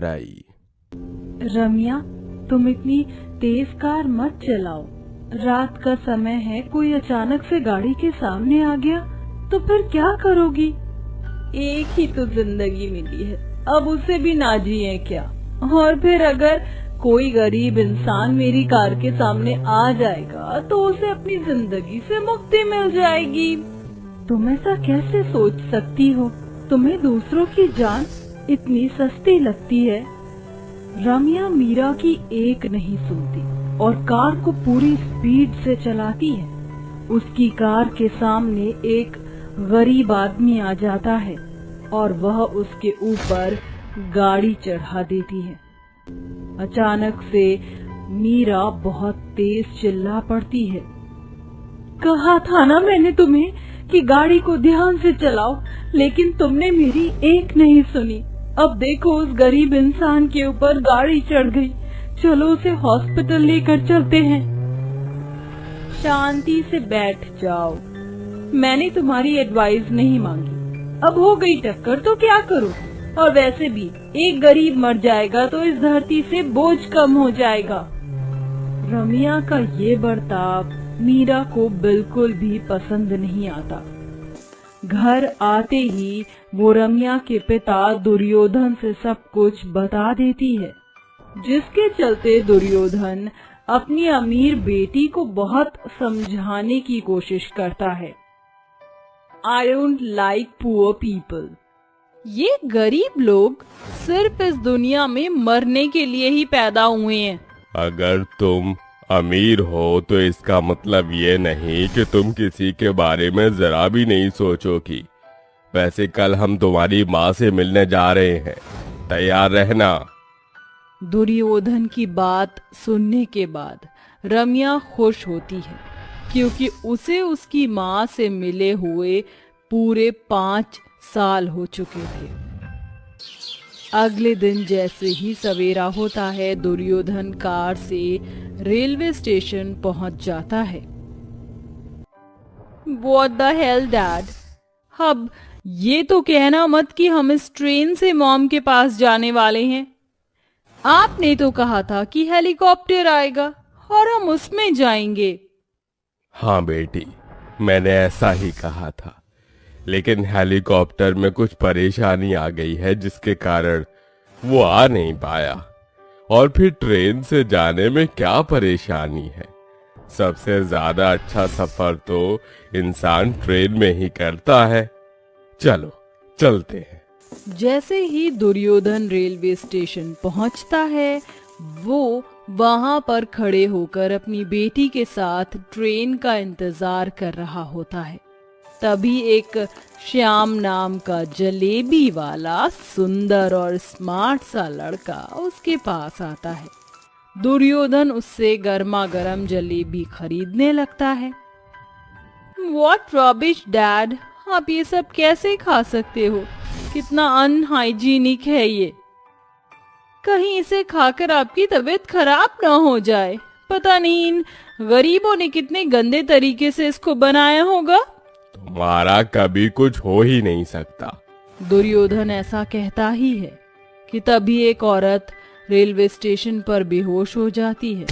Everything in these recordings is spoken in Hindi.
आई। रम्या, तुम इतनी तेज कार मत चलाओ। रात का समय है, कोई अचानक से गाड़ी के सामने आ गया तो फिर क्या करोगी? एक ही तो जिंदगी मिली है, अब उसे भी ना जिए क्या? और फिर अगर कोई गरीब इंसान मेरी कार के सामने आ जाएगा तो उसे अपनी जिंदगी से मुक्ति मिल जाएगी। तुम ऐसा कैसे सोच सकती हो? तुम्हें दूसरों की जान इतनी सस्ती लगती है? रम्या मीरा की एक नहीं सुनती और कार को पूरी स्पीड से चलाती है। उसकी कार के सामने एक गरीब आदमी आ जाता है और वह उसके ऊपर गाड़ी चढ़ा देती है। अचानक से मीरा बहुत तेज चिल्ला पड़ती है। कहा था ना मैंने तुम्हें कि गाड़ी को ध्यान से चलाओ, लेकिन तुमने मेरी एक नहीं सुनी। अब देखो, उस गरीब इंसान के ऊपर गाड़ी चढ़ गई। चलो उसे हॉस्पिटल लेकर चलते हैं। शांति से बैठ जाओ, मैंने तुम्हारी एडवाइस नहीं मांगी। अब हो गई टक्कर तो क्या करो? और वैसे भी एक गरीब मर जाएगा तो इस धरती से बोझ कम हो जाएगा। रम्या का ये बर्ताव मीरा को बिल्कुल भी पसंद नहीं आता। घर आते ही वो रम्या के पिता दुर्योधन से सब कुछ बता देती है, जिसके चलते दुर्योधन अपनी अमीर बेटी को बहुत समझाने की कोशिश करता है। I don't like poor people। ये गरीब लोग सिर्फ इस दुनिया में मरने के लिए ही पैदा हुए हैं। अगर तुम अमीर हो तो इसका मतलब ये नहीं कि तुम किसी के बारे में जरा भी नहीं सोचोगी। वैसे कल हम तुम्हारी माँ से मिलने जा रहे हैं, तैयार रहना। दुर्योधन की बात सुनने के बाद रम्या खुश होती है, क्योंकि उसे उसकी माँ से मिले हुए पूरे 5 साल हो चुके थे। अगले दिन जैसे ही सवेरा होता है, दुर्योधन कार से रेलवे स्टेशन पहुंच जाता है। What the hell, Dad? अब ये तो कहना मत कि हम इस ट्रेन से मॉम के पास जाने वाले हैं। आपने तो कहा था कि हेलीकॉप्टर आएगा और हम उसमें जाएंगे। हाँ बेटी, मैंने ऐसा ही कहा था, लेकिन हेलीकॉप्टर में कुछ परेशानी आ गई है जिसके कारण वो आ नहीं पाया। और फिर ट्रेन से जाने में क्या परेशानी है? सबसे ज्यादा अच्छा सफर तो इंसान ट्रेन में ही करता है। चलो चलते हैं। जैसे ही दुर्योधन रेलवे स्टेशन पहुंचता है, वो वहां पर खड़े होकर अपनी बेटी के साथ ट्रेन का इंतजार कर रहा होता है। तभी एक श्याम नाम का जलेबी वाला सुंदर और स्मार्ट सा लड़का उसके पास आता है। दुर्योधन उससे गर्मा गर्म जलेबी खरीदने लगता है। What rubbish, Dad! आप ये सब कैसे खा सकते हो? कितना अनहाइजीनिक है ये। कहीं इसे खाकर आपकी तबीयत खराब ना हो जाए। पता नहीं इन गरीबों ने कितने गंदे तरीके से इसको बनाया होगा। तुम्हारा कभी कुछ हो ही नहीं सकता। दुर्योधन ऐसा कहता ही है कि तभी एक औरत रेलवे स्टेशन पर बेहोश हो जाती है,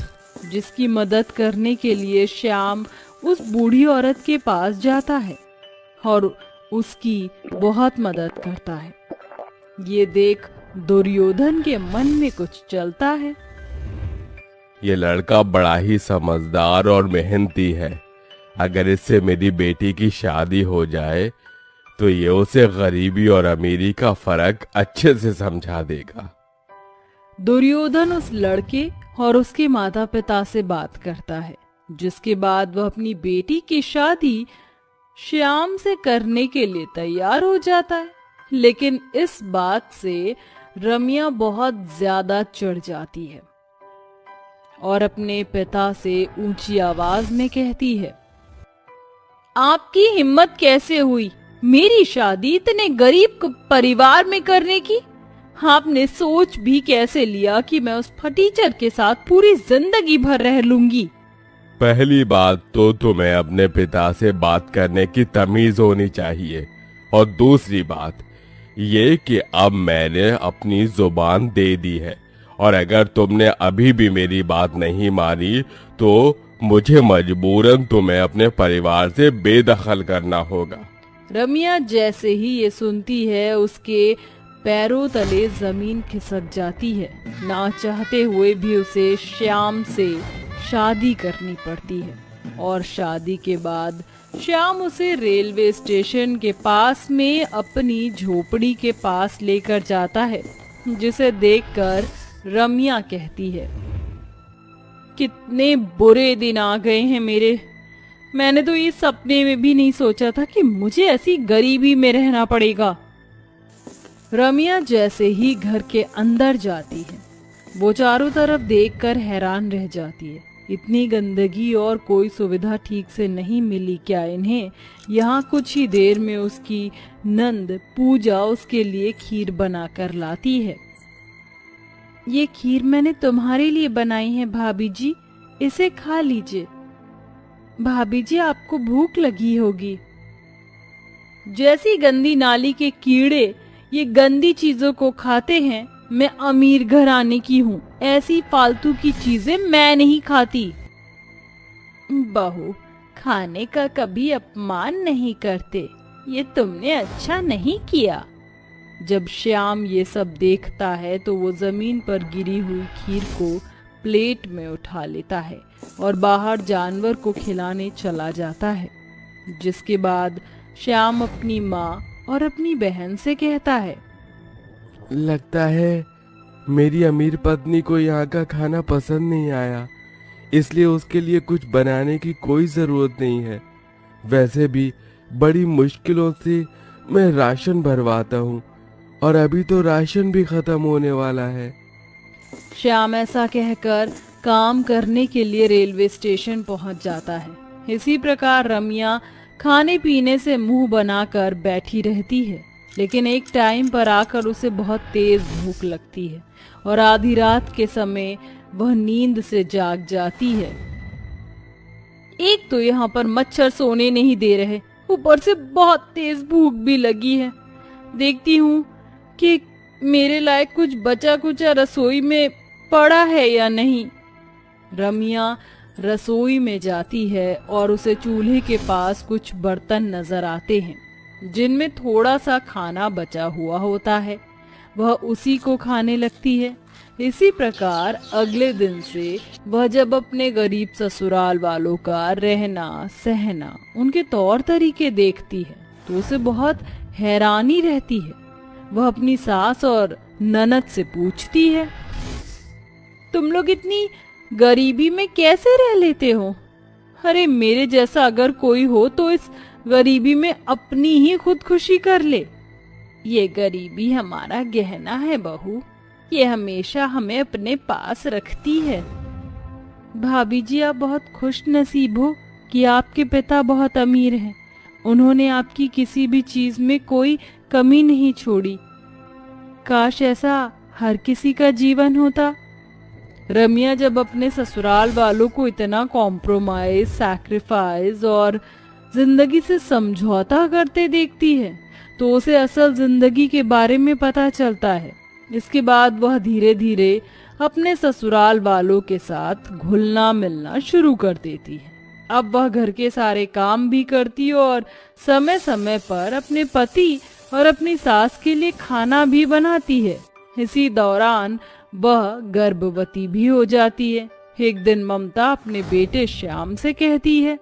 जिसकी मदद करने के लिए श्याम उस बूढ़ी औरत के पास जाता है और उसकी बहुत मदद करता है। ये देख दुर्योधन के मन में कुछ चलता है। ये लड़का बड़ा ही समझदार और मेहनती है। अगर इससे मेरी बेटी की शादी हो जाए तो ये उसे गरीबी और अमीरी का फर्क अच्छे से समझा देगा। दुर्योधन उस लड़के और उसके माता पिता से बात करता है, जिसके बाद वह अपनी बेटी की शादी श्याम से करने के लिए तैयार हो जाता है। लेकिन इस बात से रम्या बहुत ज्यादा चिढ़ जाती है और अपने पिता से ऊंची आवाज में कहती है, आपकी हिम्मत कैसे हुई मेरी शादी इतने गरीब परिवार में करने की? आपने सोच भी कैसे लिया कि मैं उस फटीचर के साथ पूरी जिंदगी भर रह लूंगी? पहली बात तो तुम्हें अपने पिता से बात करने की तमीज होनी चाहिए, और दूसरी बात, ये कि अब मैंने अपनी जुबान दे दी है, और अगर तुमने अभी भी मेरी बात नहीं मानी तो मुझे मजबूरन तुम्हें अपने परिवार से बेदखल करना होगा। रमिया जैसे ही ये सुनती है उसके पैरों तले जमीन खिसक जाती है। ना चाहते हुए भी उसे श्याम से शादी करनी पड़ती है, और शादी के बाद श्याम उसे रेलवे स्टेशन के पास में अपनी झोपड़ी के पास लेकर जाता है, जिसे देखकर रमिया कहती है, कितने बुरे दिन आ गए हैं मेरे। मैंने तो ये सपने में भी नहीं सोचा था कि मुझे ऐसी गरीबी में रहना पड़ेगा। रमिया जैसे ही घर के अंदर जाती है, वो चारों तरफ देखकर हैरान रह जाती है। इतनी गंदगी और कोई सुविधा ठीक से नहीं मिली क्या इन्हें? यहाँ कुछ ही देर में उसकी नंद पूजा उसके लिए खीर बनाकर लाती है। ये खीर मैंने तुम्हारे लिए बनाई है भाभी जी, इसे खा लीजिए। भाभी जी आपको भूख लगी होगी। जैसी गंदी नाली के कीड़े ये गंदी चीजों को खाते हैं, मैं अमीर घराने की हूँ, ऐसी फालतू की चीजें मैं नहीं खाती। बहू, खाने का कभी अपमान नहीं करते, ये तुमने अच्छा नहीं किया। जब श्याम ये सब देखता है तो वो जमीन पर गिरी हुई खीर को प्लेट में उठा लेता है और बाहर जानवर को खिलाने चला जाता है। जिसके बाद श्याम अपनी माँ और अपनी बहन से कहता है, लगता है मेरी अमीर पत्नी को यहाँ का खाना पसंद नहीं आया, इसलिए उसके लिए कुछ बनाने की कोई जरूरत नहीं है। वैसे भी बड़ी मुश्किलों से मैं राशन भरवाता हूँ, और अभी तो राशन भी खत्म होने वाला है। श्याम ऐसा कहकर काम करने के लिए रेलवे स्टेशन पहुंच जाता है। इसी प्रकार रमिया खाने पीने से मुंह बनाकर बैठी रहती है, लेकिन एक टाइम पर आकर उसे बहुत तेज भूख लगती है और आधी रात के समय वह नींद से जाग जाती है। एक तो यहाँ पर मच्छर सोने नहीं दे रहे, ऊपर से बहुत तेज भूख भी लगी है। देखती हूँ कि मेरे लायक कुछ बचा कुचा रसोई में पड़ा है या नहीं। रमिया रसोई में जाती है और उसे चूल्हे के पास कुछ बर्तन नजर आते हैं जिनमें थोड़ा सा खाना बचा हुआ होता है। वह उसी को खाने लगती है। इसी प्रकार अगले दिन से वह जब अपने गरीब ससुराल वालों का रहना सहना, उनके तौर तरीके देखती है तो उसे बहुत हैरानी रहती है। वह अपनी सास और ननद से पूछती है, तुम लोग इतनी गरीबी में कैसे रह लेते हो? अरे मेरे जैसा अगर कोई हो तो इस गरीबी में अपनी ही खुदकुशी कर ले। ये गरीबी हमारा गहना है बहू, ये हमेशा हमें अपने पास रखती है। भाभी जी आप बहुत खुश नसीब हो कि आपके पिता बहुत अमीर हैं। उन्होंने आपकी किसी भी चीज में कोई कमी नहीं छोड़ी। काश ऐसा हर किसी का जीवन होता। रमिया जब अपने ससुराल वालों को इतना कॉम्प्रोमाइज, सैक्रिफाइस और जिंदगी से समझौता करते देखती है तो उसे असल जिंदगी के बारे में पता चलता है। इसके बाद वह धीरे धीरे अपने ससुराल वालों के साथ घुलना मिलना शुरू कर देती है। अब वह घर के सारे काम भी करती और समय समय पर अपने पति और अपनी सास के लिए खाना भी बनाती है। इसी दौरान वह गर्भवती भी हो जाती है। एक दिन ममता अपने बेटे श्याम से कहती है,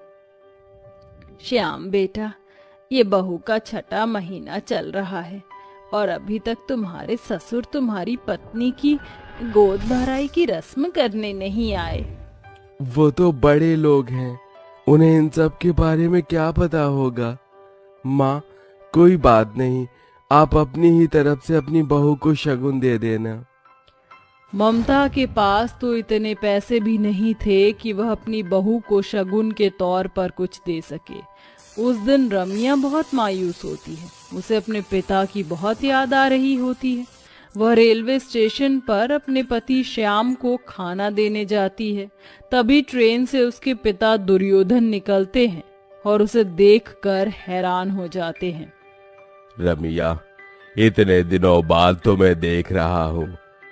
श्याम बेटा, ये बहू का 6वां महीना चल रहा है और अभी तक तुम्हारे ससुर तुम्हारी पत्नी की गोद भराई की रस्म करने नहीं आए। वो तो बड़े लोग हैं, उन्हें इन सब के बारे में क्या पता होगा। माँ, कोई बात नहीं, आप अपनी ही तरफ से अपनी बहू को शगुन दे देना। ममता के पास तो इतने पैसे भी नहीं थे कि वह अपनी बहू को शगुन के तौर पर कुछ दे सके। उस दिन रमिया बहुत मायूस होती है। उसे अपने पिता की बहुत याद आ रही होती है। वह रेलवे स्टेशन पर अपने पति श्याम को खाना देने जाती है। तभी ट्रेन से उसके पिता दुर्योधन निकलते हैं और उसे देखकर हैरान हो जाते हैं। रमिया, इतने दिनों बाद तुम्हें देख रहा हूँ।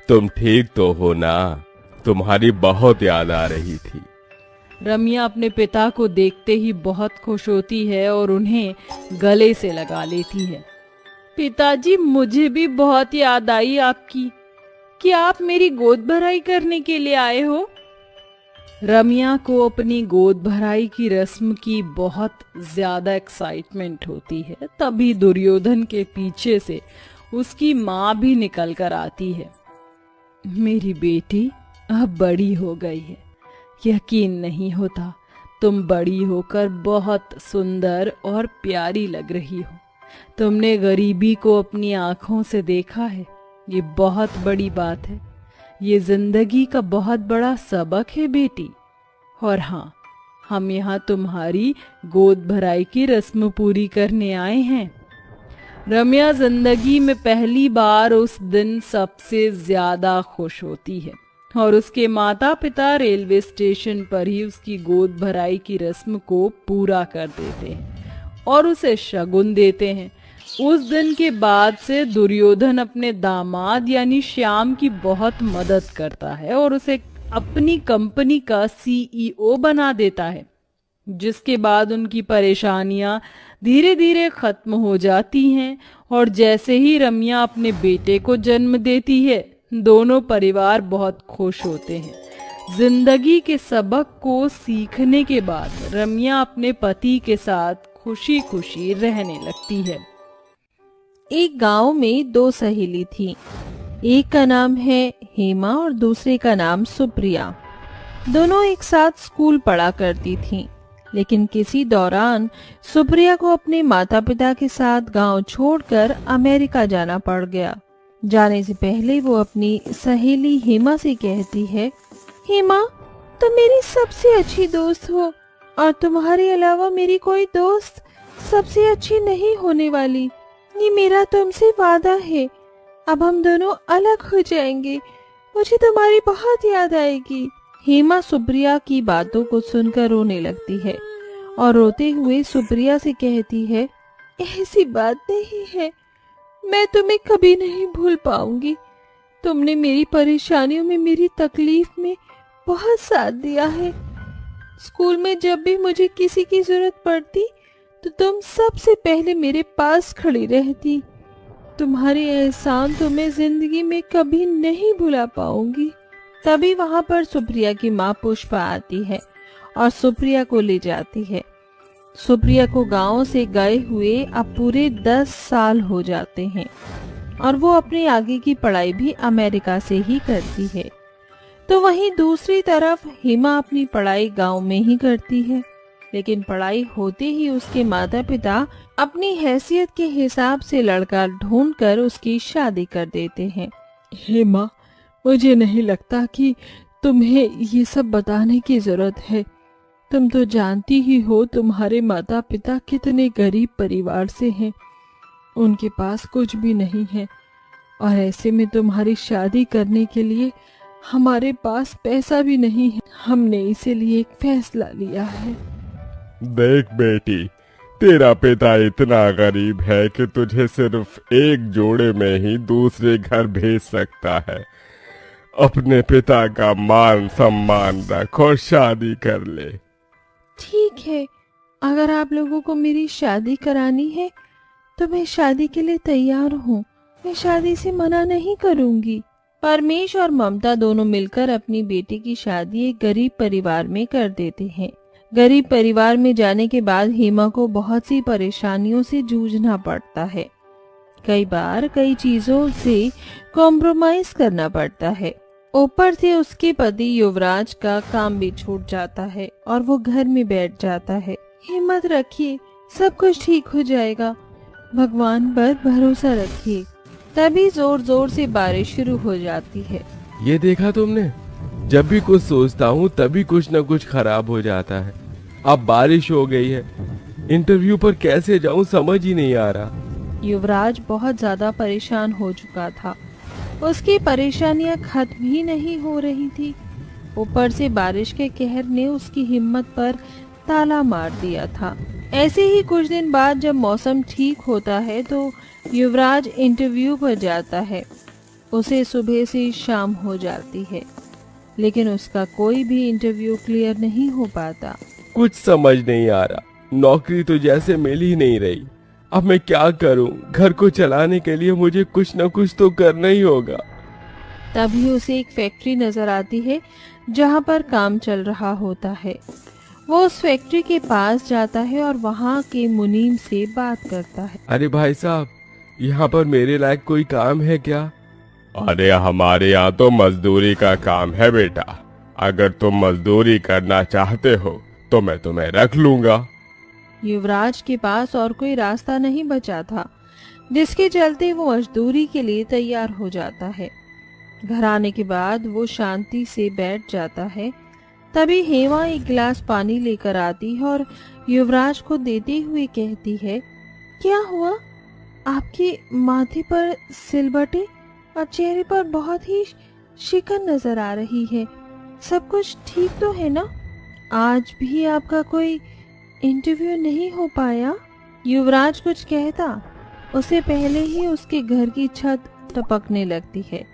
तुम ठीक तो हो ना? तुम्हारी बहुत याद आ रही थी। रम्या अपने पिता को देखते ही बहुत खुश होती है और उन्हें गले से लगा लेती है। पिताजी, मुझे भी बहुत याद आई आपकी। क्या आप मेरी गोद भराई करने के लिए आए हो? रम्या को अपनी गोद भराई की रस्म की बहुत ज्यादा एक्साइटमेंट होती है। तभी दुर्योधन के पीछे से उसकी माँ भी निकल कर आती है। मेरी बेटी अब बड़ी हो गई है। यकीन नहीं होता, तुम बड़ी होकर बहुत सुंदर और प्यारी लग रही हो। तुमने गरीबी को अपनी आंखों से देखा है, ये बहुत बड़ी बात है। ये जिंदगी का बहुत बड़ा सबक है बेटी। और हाँ, हम यहाँ तुम्हारी गोद भराई की रस्म पूरी करने आए हैं। रम्या जिंदगी में पहली बार उस दिन सबसे ज्यादा खुश होती है और उसके माता पिता रेलवे स्टेशन पर ही उसकी गोद भराई की रस्म को पूरा कर देते हैं और उसे शगुन देते हैं। उस दिन के बाद से दुर्योधन अपने दामाद यानी श्याम की बहुत मदद करता है और उसे अपनी कंपनी का CEO बना देता है, जिसके बाद उनकी परेशानियां धीरे धीरे खत्म हो जाती हैं। और जैसे ही रम्या अपने बेटे को जन्म देती है, दोनों परिवार बहुत खुश होते हैं। जिंदगी के सबक को सीखने के बाद रम्या अपने पति के साथ खुशी खुशी रहने लगती है। एक गांव में दो सहेली थी। एक का नाम है हेमा और दूसरे का नाम सुप्रिया। दोनों एक साथ स्कूल पढ़ा करती थीं, लेकिन किसी दौरान सुप्रिया को अपने माता पिता के साथ गांव छोड़कर अमेरिका जाना पड़ गया। जाने से पहले वो अपनी सहेली हेमा से कहती है, हेमा, तुम मेरी सबसे अच्छी दोस्त हो और तुम्हारे अलावा मेरी कोई दोस्त सबसे अच्छी नहीं होने वाली। ये मेरा तुमसे वादा है। अब हम दोनों अलग हो जाएंगे। मुझे तुम्हारी बहुत याद आएगी। हेमा सुप्रिया की बातों को सुनकर रोने लगती है और रोते हुए सुप्रिया से कहती है, ऐसी बात नहीं है, मैं तुम्हें कभी नहीं भूल पाऊंगी। तुमने मेरी परेशानियों में, मेरी तकलीफ में बहुत साथ दिया है। स्कूल में जब भी मुझे किसी की जरूरत पड़ती तो तुम सबसे पहले मेरे पास खड़ी रहती। तुम्हारे एहसान तो मैं जिंदगी में कभी नहीं भुला पाऊंगी। तभी वहां पर सुप्रिया की माँ पुष्पा आती है और सुप्रिया को ले जाती है। सुप्रिया को गांव से गए हुए अब पूरे 10 साल हो जाते हैं और वो अपनी आगे की पढ़ाई भी अमेरिका से ही करती है। तो वहीं दूसरी तरफ हेमा अपनी पढ़ाई गांव में ही करती है, लेकिन पढ़ाई होते ही उसके माता पिता अपनी हैसियत के हिसाब से लड़का ढूंढकर उसकी शादी कर देते हैं। हेमा, मुझे नहीं लगता कि तुम्हें ये सब बताने की जरूरत है। तुम तो जानती ही हो तुम्हारे माता पिता कितने गरीब परिवार से हैं। उनके पास कुछ भी नहीं है और ऐसे में तुम्हारी शादी करने के लिए हमारे पास पैसा भी नहीं है। हमने इसीलिए एक फैसला लिया है। देख बेटी, तेरा पिता इतना गरीब है कि तुझे सिर्फ एक जोड़े में ही दूसरे घर भेज सकता है। अपने पिता का मान सम्मान रख और शादी कर ले। ठीक है, अगर आप लोगों को मेरी शादी करानी है तो मैं शादी के लिए तैयार हूँ। मैं शादी से मना नहीं करूँगी। परमेश और ममता दोनों मिलकर अपनी बेटी की शादी एक गरीब परिवार में कर देते हैं। गरीब परिवार में जाने के बाद हेमा को बहुत सी परेशानियों से जूझना पड़ता है। कई बार कई चीजों से कॉम्प्रोमाइज करना पड़ता है। ऊपर से उसके पति युवराज का काम भी छूट जाता है और वो घर में बैठ जाता है। हिम्मत रखिए, सब कुछ ठीक हो जाएगा, भगवान पर भरोसा रखिए। तभी जोर जोर से बारिश शुरू हो जाती है। ये देखा तुमने, जब भी कुछ सोचता हूँ तभी कुछ न कुछ खराब हो जाता है। अब बारिश हो गई है, इंटरव्यू पर कैसे जाऊँ समझ ही नहीं आ रहा। युवराज बहुत ज्यादा परेशान हो चुका था। उसकी परेशानियां खत्म ही नहीं हो रही थी। ऊपर से बारिश के कहर ने उसकी हिम्मत पर ताला मार दिया था। ऐसे ही कुछ दिन बाद जब मौसम ठीक होता है तो युवराज इंटरव्यू पर जाता है। उसे सुबह से शाम हो जाती है, लेकिन उसका कोई भी इंटरव्यू क्लियर नहीं हो पाता। कुछ समझ नहीं आ रहा, नौकरी तो जैसे मिल ही नहीं रही। अब मैं क्या करूं? घर को चलाने के लिए मुझे कुछ न कुछ तो करना ही होगा। तभी उसे एक फैक्ट्री नजर आती है जहाँ पर काम चल रहा होता है। वो उस फैक्ट्री के पास जाता है और वहाँ के मुनीम से बात करता है। अरे भाई साहब, यहाँ पर मेरे लायक कोई काम है क्या? अरे हमारे यहाँ तो मजदूरी का काम है बेटा। अगर तुम मजदूरी करना चाहते हो तो मैं तुम्हें रख लूंगा। युवराज के पास और कोई रास्ता नहीं बचा था, जिसके चलते वो मजदूरी के लिए तैयार हो जाता है। घर आने के बाद वो शांति से बैठ जाता है। तभी हेमा एक गिलास पानी लेकर आती है और युवराज को देते हुए कहती है, क्या हुआ? आपके माथे पर सिलबटे और चेहरे पर बहुत ही शिकन नजर आ रही है। सब कुछ ठीक तो है ना? आज भी आपका कोई इंटरव्यू नहीं हो पाया? युवराज कुछ कहता उससे पहले ही उसके घर की छत टपकने लगती है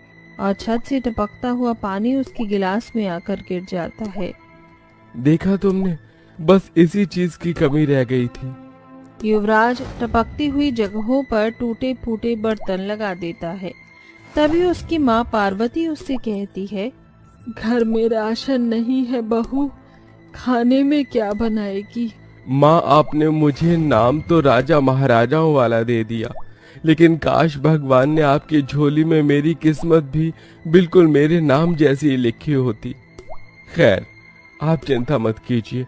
और छत से टपकता हुआ पानी उसके गिलास में आकर गिर जाता है। देखा तुमने, बस इसी चीज की कमी रह गई थी। युवराज टपकती हुई जगहों पर टूटे फूटे बर्तन लगा देता है। तभी उसकी माँ पार्वती उससे कहती है, घर में राशन नहीं है बहू, खाने में क्या बनाएगी? माँ, आपने मुझे नाम तो राजा महाराजाओं वाला दे दिया, लेकिन काश भगवान ने आपकी झोली में मेरी किस्मत भी बिल्कुल मेरे नाम जैसी ही लिखी होती। खैर, आप चिंता मत कीजिए।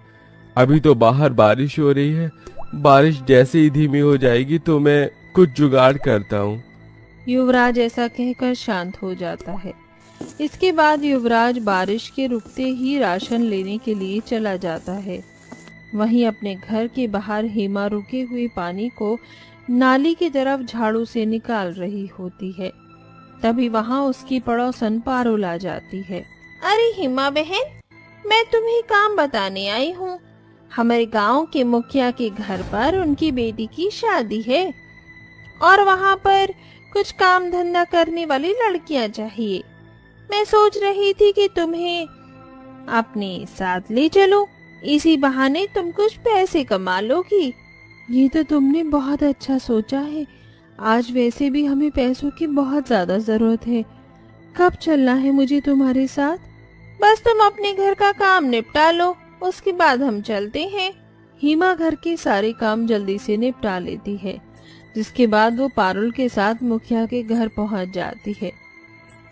अभी तो बाहर बारिश हो रही है, बारिश जैसे ही धीमी हो जाएगी तो मैं कुछ जुगाड़ करता हूँ। युवराज ऐसा कहकर शांत हो जाता है। इसके बाद युवराज बारिश के रुकते ही राशन लेने के लिए चला जाता है। वहीं अपने घर के बाहर हेमा रुके हुए पानी को नाली की तरफ झाड़ू से निकाल रही होती है। तभी वहां उसकी पड़ोसन पारुल आ जाती है। अरे हेमा बहन, मैं तुम्हें काम बताने आई हूँ। हमारे गांव के मुखिया के घर पर उनकी बेटी की शादी है और वहां पर कुछ काम धंधा करने वाली लड़कियां चाहिए। मैं सोच रही थी कि तुम्हें अपने साथ ले चलो, इसी बहाने तुम कुछ पैसे कमा लोगी। ये तो तुमने बहुत अच्छा सोचा है। आज वैसे भी हमें पैसों की बहुत ज्यादा जरूरत है। कब चलना है मुझे तुम्हारे साथ? बस तुम अपने घर का काम निपटा लो, उसके बाद हम चलते हैं। हेमा घर के सारे काम जल्दी से निपटा लेती है, जिसके बाद वो पारुल के साथ मुखिया के घर पहुंच जाती है।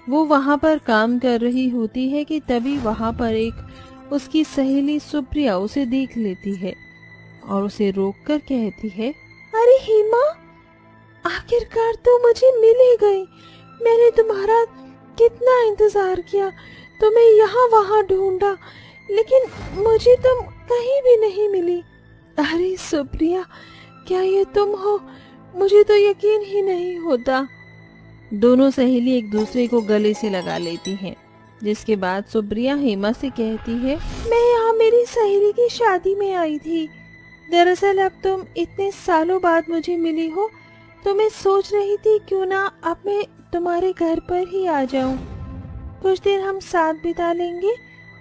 वो वहां पर काम कर रही होती है कि तभी वहां पर एक उसकी सहेली सुप्रिया उसे देख लेती है और उसे रोककर कहती है, अरे हेमा, आखिरकार तो मुझे मिल ही गई। मैंने तुम्हारा कितना इंतजार किया, तुम्हें यहाँ वहाँ ढूंढा, लेकिन मुझे तुम कहीं भी नहीं मिली। अरे सुप्रिया, क्या ये तुम हो? मुझे तो यकीन ही नहीं होता। दोनों सहेली एक दूसरे को गले से लगा लेती हैं। जिसके बाद सुप्रिया हेमा से कहती है, मैं यहाँ मेरी सहेली की शादी में आई थी। दरअसल अब तुम इतने सालों बाद मुझे मिली हो तो मैं सोच रही थी क्यों ना अब मैं तुम्हारे घर पर ही आ जाऊं। कुछ दिन हम साथ बिता लेंगे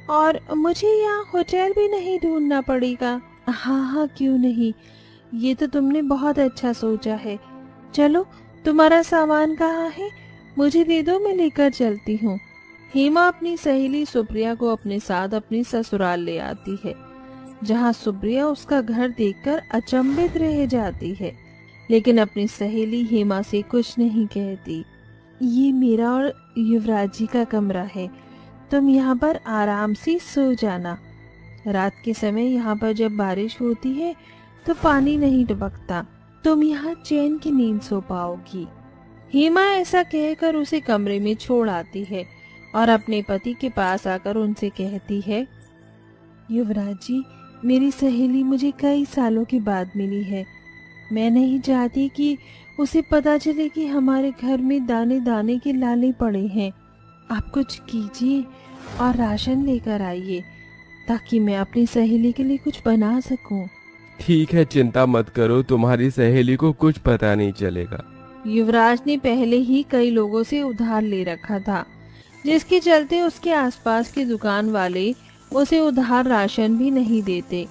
और मुझे यहाँ होटल भी नहीं ढूंढना पड़ेगा। हाँ हाँ, क्यों नहीं, ये तो तुमने बहुत अच्छा सोचा है। चलो, तुम्हारा सामान कहाँ है? मुझे दे दो, मैं लेकर चलती हूँ। हेमा अपनी सहेली सुप्रिया को अपने साथ अपनी ससुराल ले आती है, जहाँ सुप्रिया उसका घर देखकर अचंभित रह जाती है, लेकिन अपनी सहेली हेमा से कुछ नहीं कहती। ये मेरा और युवराज जी का कमरा है, तुम यहाँ पर आराम से सो जाना। रात के समय यहाँ पर जब बारिश होती है तो पानी नहीं टपकता, तुम यहाँ चैन की नींद सो पाओगी। हेमा ऐसा कहकर उसे कमरे में छोड़ आती है और अपने पति के पास आकर उनसे कहती है, युवराज जी, मेरी सहेली मुझे कई सालों के बाद मिली है। मैं नहीं चाहती कि उसे पता चले कि हमारे घर में दाने दाने के लाले पड़े हैं। आप कुछ कीजिए और राशन लेकर आइए ताकि मैं अपनी सहेली के लिए कुछ बना सकूं। ठीक है, चिंता मत करो, तुम्हारी सहेली को कुछ पता नहीं चलेगा। युवराज ने पहले ही कई लोगों से उधार ले रखा था, जिसके चलते उसके आसपास के दुकान वाले उसे उधार राशन भी नहीं देते।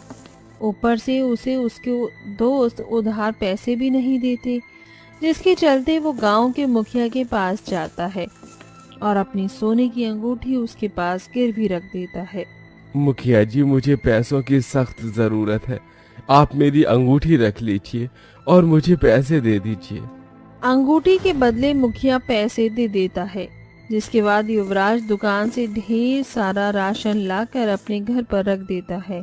ऊपर से उसे उसके दोस्त उधार पैसे भी नहीं देते, जिसके चलते वो गांव के मुखिया के पास जाता है और अपनी सोने की अंगूठी उसके पास गिरवी रख देता है। मुखिया जी, मुझे पैसों की सख्त जरूरत है, आप मेरी अंगूठी रख लीजिए और मुझे पैसे दे दीजिए। अंगूठी के बदले मुखिया पैसे दे देता है, जिसके बाद युवराज दुकान से ढेर सारा राशन लाकर अपने घर पर रख देता है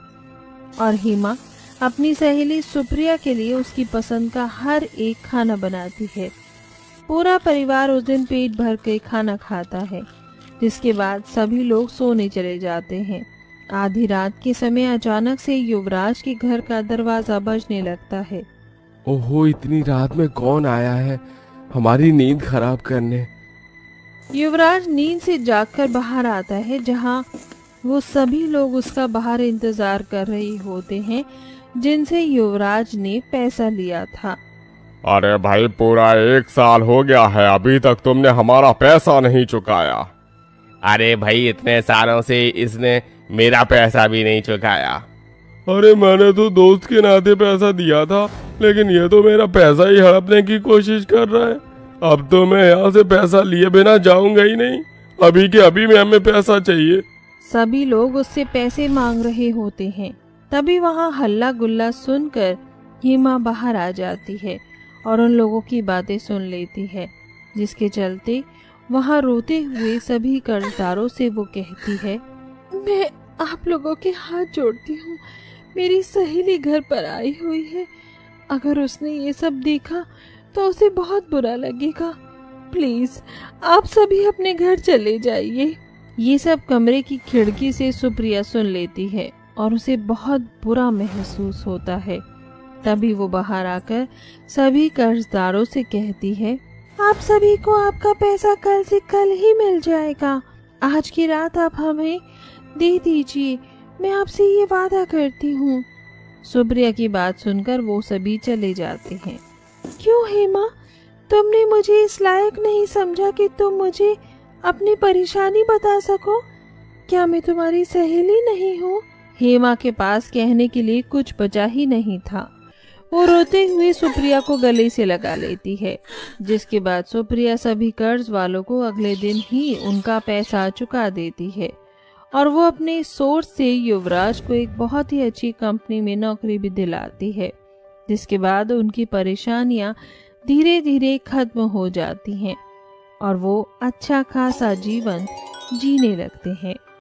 और हेमा अपनी सहेली सुप्रिया के लिए उसकी पसंद का हर एक खाना बनाती है। पूरा परिवार उस दिन पेट भर के खाना खाता है, जिसके बाद सभी लोग सोने चले जाते हैं। आधी रात के समय अचानक से युवराज के घर का दरवाजा बजने लगता है। ओहो, इतनी रात में कौन आया है हमारी नींद खराब करने? युवराज नींद से जागकर बाहर आता है, जहां वो सभी लोग उसका बाहर इंतजार कर रहे होते हैं, जिनसे युवराज ने पैसा लिया था। अरे भाई, पूरा 1 साल हो गया है, अभी तक तुमने हमारा पैसा नहीं चुकाया। अरे भाई, इतने सालों से इसने मेरा पैसा भी नहीं चुकाया। अरे मैंने तो दोस्त के नाते पैसा दिया था, लेकिन ये तो मेरा पैसा ही हड़पने की कोशिश कर रहा है। अब तो मैं यहाँ से पैसा लिए बिना जाऊंगा ही नहीं, अभी के अभी में हमें पैसा चाहिए। सभी लोग उससे पैसे मांग रहे होते हैं। तभी वहाँ हल्ला गुल्ला सुनकर हेमा बाहर आ जाती है और उन लोगों की बातें सुन लेती है, जिसके चलते वहाँ रोते हुए सभी कर्जदारों से वो कहती है, मैं आप लोगों के हाथ जोड़ती हूँ, मेरी सहेली घर पर आई हुई है, अगर उसने ये सब देखा तो उसे बहुत बुरा लगेगा, प्लीज आप सभी अपने घर चले जाइए। ये सब कमरे की खिड़की से सुप्रिया सुन लेती है और उसे बहुत बुरा महसूस होता है। तभी वो बाहर आकर सभी कर्जदारों से कहती है, आप सभी को आपका पैसा कल से कल ही मिल जाएगा, आज की रात आप हमें दे दीजिए, मैं आपसे ये वादा करती हूँ। सुप्रिया की बात सुनकर वो सभी चले जाते हैं। क्यों हेमा, तुमने मुझे इस लायक नहीं समझा कि तुम मुझे अपनी परेशानी बता सको? क्या मैं तुम्हारी सहेली नहीं हूँ? हेमा के पास कहने के लिए कुछ बचा ही नहीं था। वो रोते हुए सुप्रिया को गले से लगा लेती है, जिसके बाद सुप्रिया सभी कर्ज वालों को अगले दिन ही उनका पैसा चुका देती है और वो अपने सोर्स से युवराज को एक बहुत ही अच्छी कंपनी में नौकरी भी दिलाती है, जिसके बाद उनकी परेशानियां धीरे धीरे खत्म हो जाती हैं और वो अच्छा खासा जीवन जीने लगते हैं।